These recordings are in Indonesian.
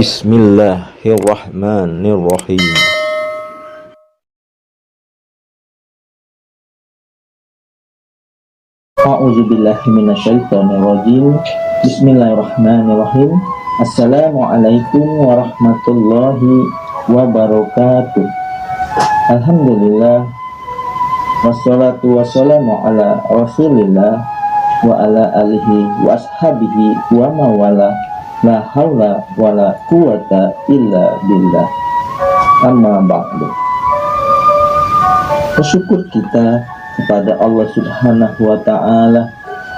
Bismillahirrahmanirrahim. A'udzubillahi minasyaitonirrajim. Bismillahirrahmanirrahim. Assalamualaikum warahmatullahi wabarakatuh. Alhamdulillah, wassalatu wassalamu ala rasulillah wa ala alihi wa ashabihi wa mawala. La haula wala quwata illa billah. Amma ba'du. Bersyukur kita kepada Allah Subhanahu wa ta'ala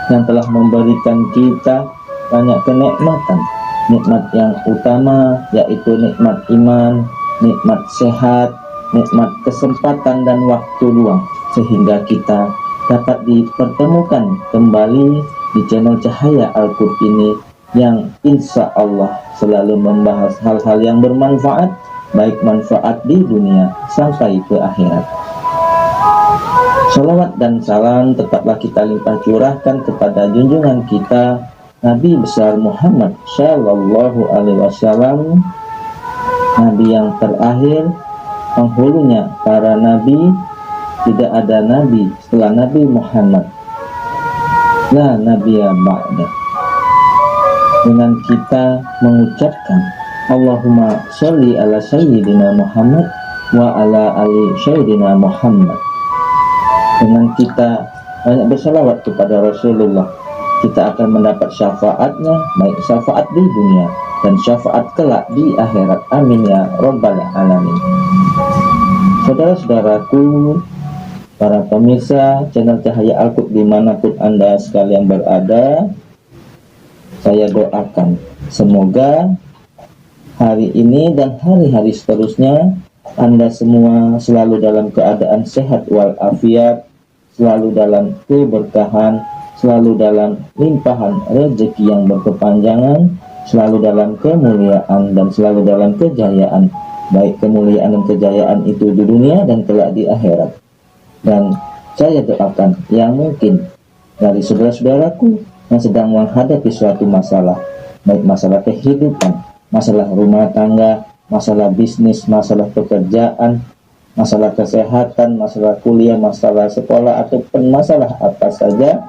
yang telah memberikan kita banyak kenikmatan. Nikmat yang utama yaitu nikmat iman, nikmat sehat, nikmat kesempatan dan waktu luang, sehingga kita dapat dipertemukan kembali di channel Cahaya Al-Qud ini yang insya Allah selalu membahas hal-hal yang bermanfaat, baik manfaat di dunia sampai ke akhirat. Salawat dan salam tetaplah kita limpah curahkan kepada junjungan kita Nabi besar Muhammad Shallallahu Alaihi Wasallam, Nabi yang terakhir, penghulunya para nabi. Tidak ada nabi setelah Nabi Muhammad, la nabiyya ba'da. Dengan kita mengucapkan Allahumma sholli ala sayyidina Muhammad wa ala ali sayyidina Muhammad, dengan kita banyak bersalawat kepada Rasulullah, kita akan mendapat syafaatnya, baik syafaat di dunia dan syafaat kelak di akhirat. Amin ya rabbal alamin. Saudara-saudaraku, para pemirsa channel Cahaya Al-Qud dimanapun Anda sekalian berada, saya doakan semoga hari ini dan hari-hari seterusnya Anda semua selalu dalam keadaan sehat walafiat, selalu dalam keberkahan, selalu dalam limpahan rezeki yang berkepanjangan, selalu dalam kemuliaan dan selalu dalam kejayaan, baik kemuliaan dan kejayaan itu di dunia dan kelak di akhirat. Dan saya doakan yang mungkin dari saudara-saudaraku yang sedang menghadapi suatu masalah, baik masalah kehidupan, masalah rumah tangga, masalah bisnis, masalah pekerjaan, masalah kesehatan, masalah kuliah, masalah sekolah, ataupun masalah apa saja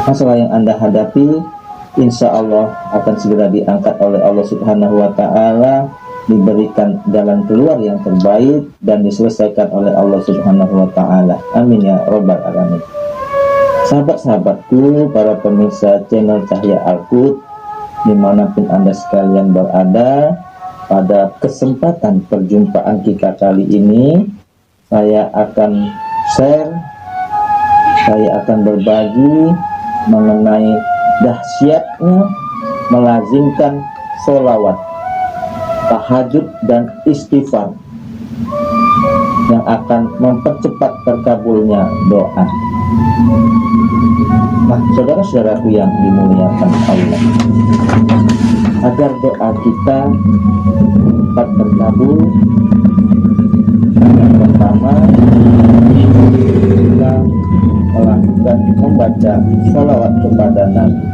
masalah yang Anda hadapi, insya Allah akan segera diangkat oleh Allah Subhanahu wa ta'ala, diberikan jalan keluar yang terbaik dan diselesaikan oleh Allah Subhanahu wa ta'ala. Amin ya rabbal alamin. Sahabat-sahabatku, para pemirsa channel Cahaya Al-Qud dimanapun Anda sekalian berada, pada kesempatan perjumpaan kita kali ini saya akan share, saya akan berbagi mengenai dahsyatnya melazimkan sholawat, tahajud dan istighfar yang akan mempercepat terkabulnya doa. Nah, saudara-saudaraku yang dimuliakan Allah, agar doa kita cepat terkabul, yang pertama kita melakukan membaca sholawat kepada Nabi.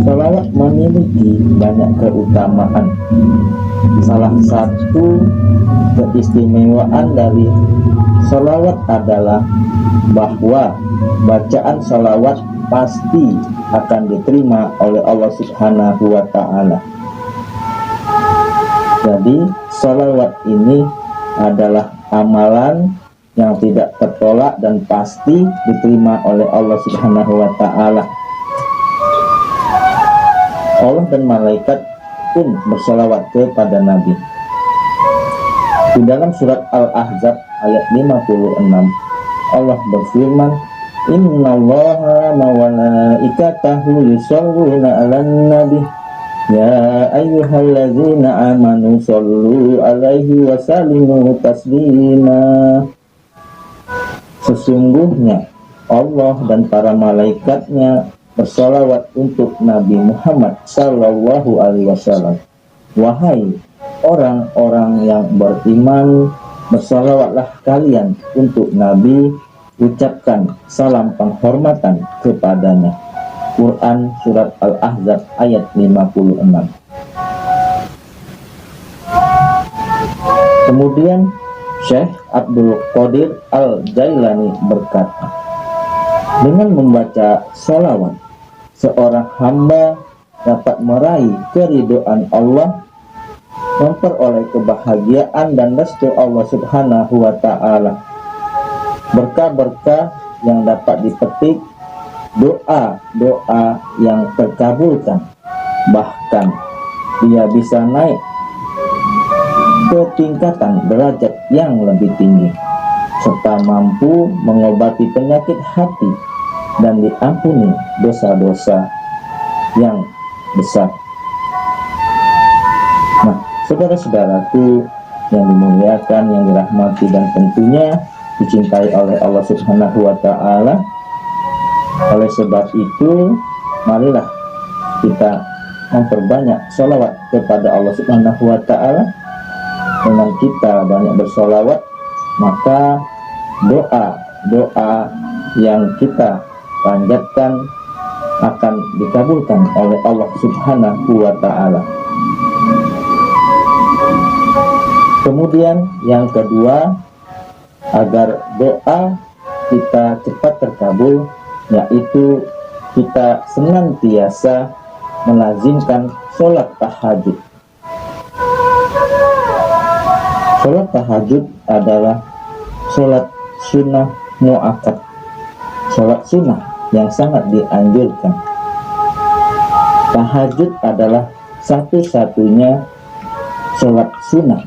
Sholawat memiliki banyak keutamaan. Salah satu keistimewaan dari sholawat adalah bahwa bacaan sholawat pasti akan diterima oleh Allah Subhanahu wa ta'ala. Jadi sholawat ini adalah amalan yang tidak tertolak dan pasti diterima oleh Allah Subhanahu wa ta'ala. Allah dan malaikat pun bersalawat kepada Nabi. Di dalam surat Al-Ahzab ayat 56, Allah berfirman, Innallaha wa malaikatahu yusholluna 'alan nabi ya ayyuhalladzina amanu shollu 'alaihi wa sallimu taslima. Sesungguhnya Allah dan para malaikatnya bersalawat untuk Nabi Muhammad Sallallahu Alaihi Wasallam. Wahai orang-orang yang beriman, bersalawatlah kalian untuk Nabi, ucapkan salam penghormatan kepadanya. Quran surat Al-Ahzab ayat 56. Kemudian Syekh Abdul Qadir Al-Jailani berkata, dengan membaca sholawat, seorang hamba dapat meraih keridhaan Allah, memperoleh kebahagiaan dan restu Allah Subhanahu wa Ta'ala, berkah-berkah yang dapat dipetik, doa-doa yang terkabulkan, bahkan dia bisa naik ke tingkatan derajat yang lebih tinggi, serta mampu mengobati penyakit hati dan diampuni dosa-dosa yang besar. Nah, saudara-saudaraku yang dimuliakan, yang dirahmati dan tentunya dicintai oleh Allah Subhanahu wa Ta'ala, oleh sebab itu marilah kita memperbanyak sholawat kepada Allah Subhanahu wa Ta'ala. Dengan kita banyak bersolawat, maka doa-doa yang kita panjatkan akan dikabulkan oleh Allah Subhanahu wa Ta'ala. Kemudian yang kedua, agar doa kita cepat terkabul, yaitu kita senantiasa melazimkan sholat tahajud. Sholat tahajud adalah sholat sunnah mu'akkad, sholat sunnah yang sangat dianjurkan. Tahajud adalah satu-satunya sholat sunnah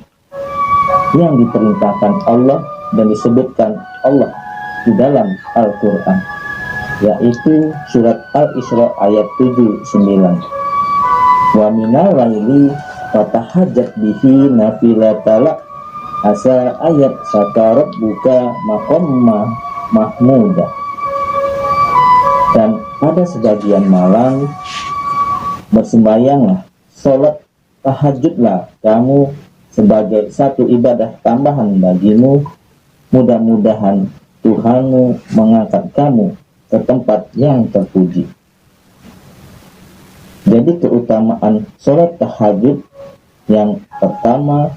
yang diperintahkan Allah dan disebutkan Allah di dalam Al-Quran, yaitu surat Al-Isra ayat 79. Wa minal laili fatahajjat bihi nafilatala asa ayat sakarat buka maqamma mahmuda. Dan pada sebagian malam bersembayanglah, sholat tahajudlah kamu sebagai satu ibadah tambahan bagimu, mudah-mudahan Tuhanmu mengangkat kamu ke tempat yang terpuji. Jadi keutamaan sholat tahajud yang pertama,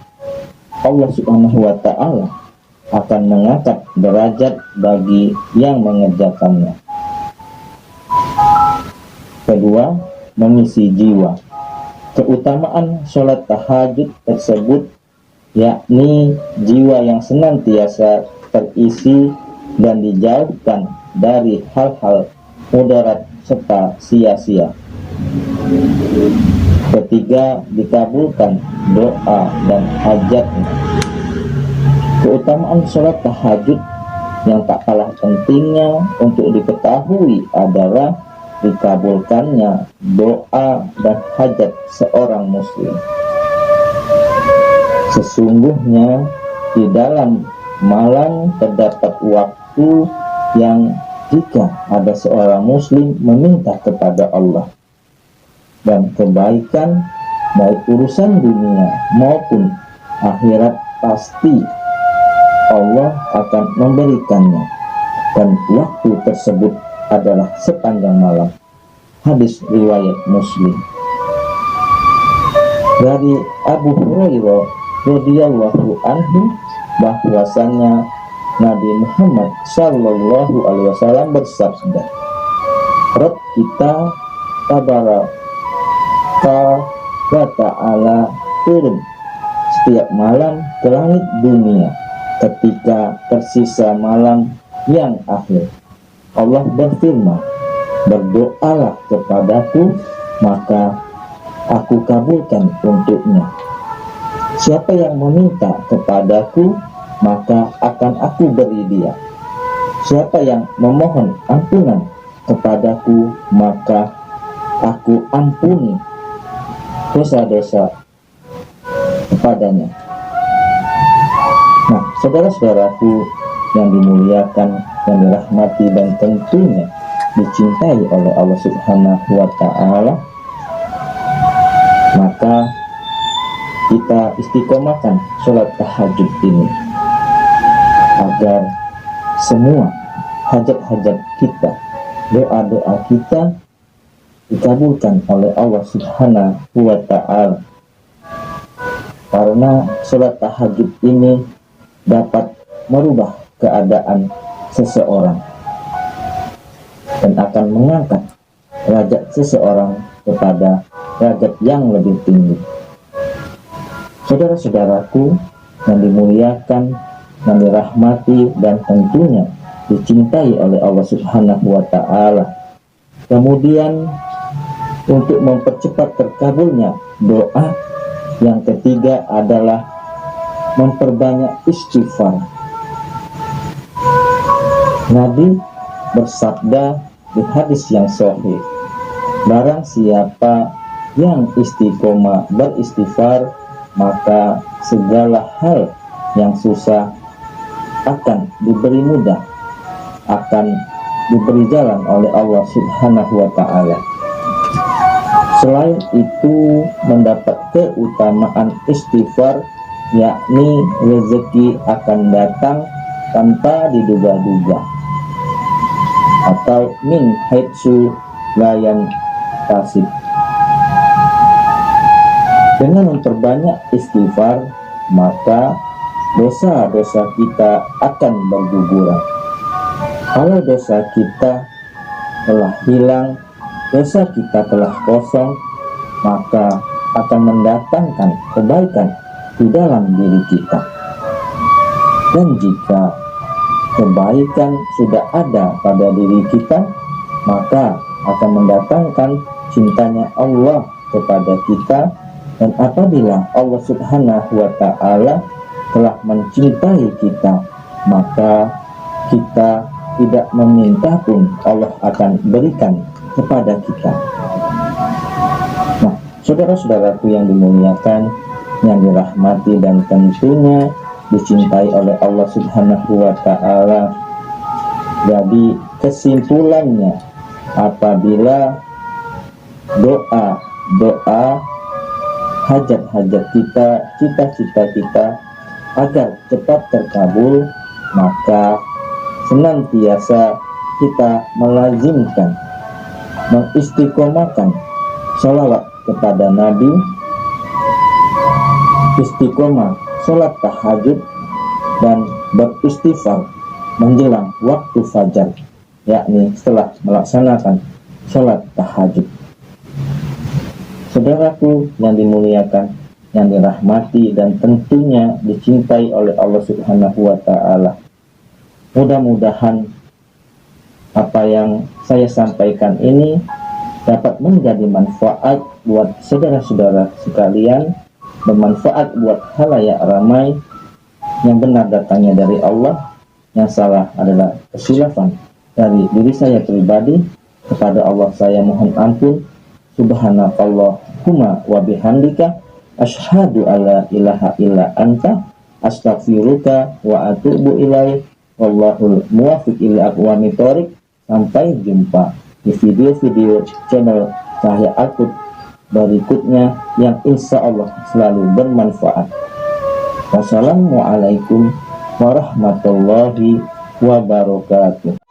Allah Subhanahu wa Ta'ala akan mengangkat derajat bagi yang mengerjakannya. Kedua, mengisi jiwa. Keutamaan sholat tahajud tersebut yakni jiwa yang senantiasa terisi dan dijauhkan dari hal-hal mudarat serta sia-sia. Ketiga, dikabulkan doa dan hajatnya. Keutamaan sholat tahajud yang tak kalah pentingnya untuk diketahui adalah dikabulkannya doa dan hajat seorang muslim. Sesungguhnya di dalam malam terdapat waktu yang jika ada seorang muslim meminta kepada Allah, dan kebaikan baik urusan dunia maupun akhirat pasti Allah akan memberikannya, dan waktu tersebut adalah sepanjang malam. Hadis riwayat Muslim. Dari Abu Hurairah radhiyallahu anhu bahwasanya Nabi Muhammad sallallahu alaihi wasallam bersabda, Rabb kita tabaraka wa ta'ala turun setiap malam ke langit dunia ketika tersisa malam yang akhir. Allah berfirman, berdoalah kepadaku maka aku kabulkan untuknya. Siapa yang meminta kepadaku maka akan aku beri dia. Siapa yang memohon ampunan kepadaku maka aku ampuni dosa-dosa kepadanya. Nah, saudara-saudaraku yang dimuliakan, yang dirahmati dan tentunya dicintai oleh Allah Subhanahu wa Ta'ala, maka kita istiqomahkan sholat tahajud ini agar semua hajat-hajat kita, doa-doa kita dikabulkan oleh Allah Subhanahu wa Ta'ala. Karena sholat tahajud ini dapat merubah keadaan seseorang dan akan mengangkat derajat seseorang kepada derajat yang lebih tinggi. Saudara-saudaraku yang dimuliakan, yang dirahmati dan tentunya dicintai oleh Allah Subhanahu wa Ta'ala. Kemudian untuk mempercepat terkabulnya doa, yang ketiga adalah memperbanyak istighfar. Nabi bersabda di hadis yang sahih, barang siapa yang istiqomah beristighfar, maka segala hal yang susah akan diberi mudah, akan diberi jalan oleh Allah Subhanahu wa Ta'ala. Selain itu, mendapat keutamaan istighfar, yakni rezeki akan datang tanpa diduga-duga, atau min haitsu la yantasib. Dengan memperbanyak istighfar, maka dosa-dosa kita akan berguguran. Kalau dosa kita telah hilang, dosa kita telah kosong, maka akan mendatangkan kebaikan di dalam diri kita. Dan jika kebaikan sudah ada pada diri kita, maka akan mendatangkan cintanya Allah kepada kita. Dan apabila Allah Subhanahu wa Ta'ala telah mencintai kita, maka kita tidak meminta pun Allah akan berikan kepada kita. Nah, saudara-saudaraku yang dimuliakan, yang dirahmati dan tentunya dicintai oleh Allah Subhanahu wa Ta'ala. Jadi kesimpulannya, apabila doa hajat-hajat kita, cita-cita kita agar cepat terkabul, maka senantiasa kita melazimkan, mengistiqomahkan sholawat kepada Nabi, istiqomah sholat tahajud, dan beristighfar menjelang waktu fajar, yakni setelah melaksanakan sholat tahajud. Saudaraku yang dimuliakan, yang dirahmati dan tentunya dicintai oleh Allah Subhanahu wa Ta'ala, mudah-mudahan apa yang saya sampaikan ini dapat menjadi manfaat buat saudara-saudara sekalian, bermanfaat buat khalayak ramai. Yang benar datangnya dari Allah, yang salah adalah kesilafan dari diri saya pribadi. Kepada Allah saya mohon ampun. Subhanakallahumma wa bihamdika asyhadu alla ilaha illa anta astaghfiruka wa atubu ilaik. Wallahul muwaffiq ila aqwamit thoriq. Sampai jumpa di video-video channel Cahaya Al-Qud berikutnya yang insya Allah selalu bermanfaat. Wassalamualaikum warahmatullahi wabarakatuh.